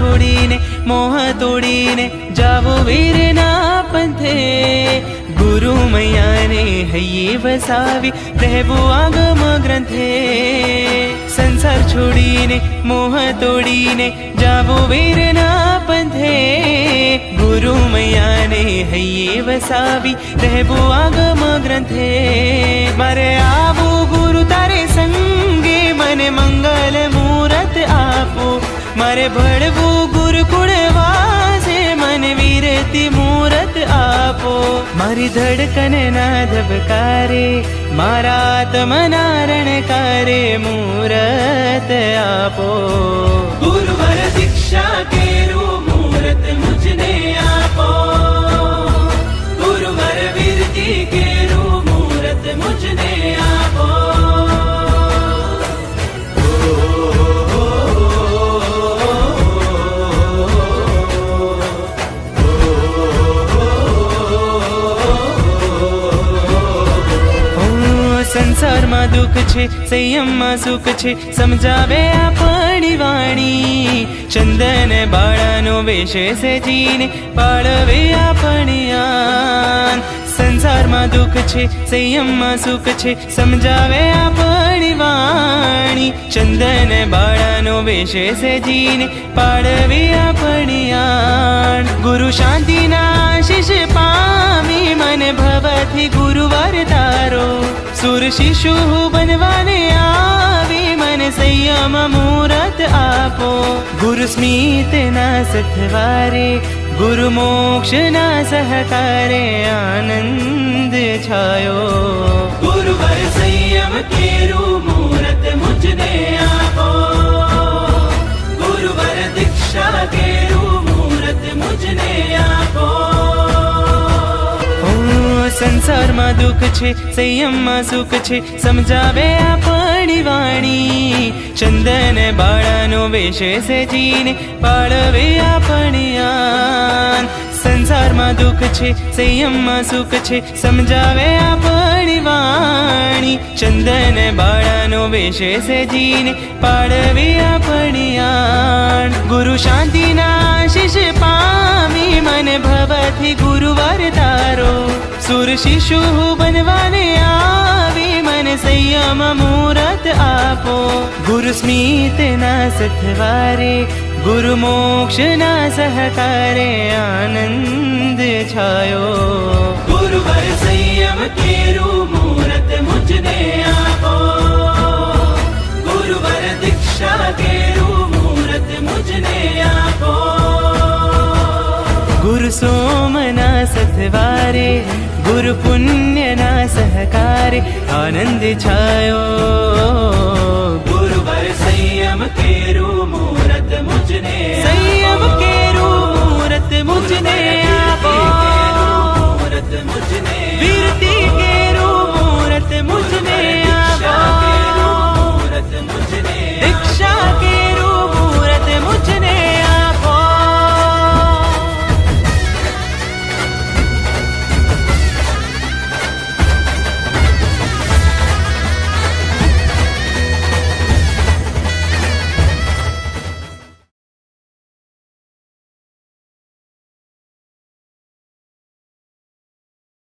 છોડીને મોહ તોડીને જાવો વીરના પંથે ગુરુ મૈયાને હૈયે વસાવી રહેવું આગમ ગ્રંથે સંસાર છોડીને મોહ તોડીને જાવો વીરના પંથે ગુરુ મૈયાને હૈયે વસાવી રહેવું આગમ ગ્રંથે મારે આવું ગુરુ તારે સંગે મને મંગલ મુહૂર્ત આપો મારે ભળવું ગુરુકુળ વાસે મને વીરતી મુહૂર્ત આપો મારી ધડકન ના ધબકારે મારા આત્મના રણકારે મુહૂર્ત આપો ગુરુવર દીક્ષા કેરું મુહૂર્ત મુझने આપો ગુરુવર વીરતી કેરું મુહૂર્ત મુझने આપો સંસારમાં દુઃખ છે સંયમમાં સુખ છે સમજાવે આપણી વાણી ચંદન બાળાનો વેશ સેજીને પાળવે આપણી આન સંસારમાં દુઃખ છે સંયમમાં સુખ છે સમજાવે આપણી વાણી ચંદન બાળાનો વેશ સેજીને પાળવે આપણી આન ગુરુ શાંતિના આશીષ પામી મને ભવથી ગુરુવાર તારો સુર શિશુ બનવાને આવી મને સંયમ મુહૂર્ત આપો ગુરુ સ્મિત ના સથવારે ગુરુ મોક્ષ ના સહકારે આનંદ છાયો ગુરુવર સંયમ કેરું મુહૂર્ત મુझने આપો ગુરુવર દીક્ષા કેરું મુહૂર્ત મુझने આપો સંસારમાં દુઃખ છે સંયમમાં સુખ છે સમજાવે આપણી વાણી ચંદન બાળાનો વેશ સેજીને પાળવે આપણી આન સંસારમાં દુઃખ છે સંયમમાં સુખ છે સમજાવે આપણી વાણી ચંદન બાળાનો વેશ સેજીને પાળવે આપણી આન ગુરુ શાંતિના આશીષ પામી મને ભવથી ગુરુવાર તારો સુર શિશુ બનવાને આવી મને સંયમ મુહૂર્ત આપો ગુરુ સ્મિત ના સથવારે ગુરુ મોક્ષ ના સહકારે આનંદ છાયો ગુરુવર સંયમ કેરું મુહૂર્ત મુझने આપો ગુરુવર દીક્ષા કેરું મુહૂર્ત મુझने આપો ગુરુ સોમના સથવારે ગુરુ પુણ્યના સહકારે આનંદ છાયો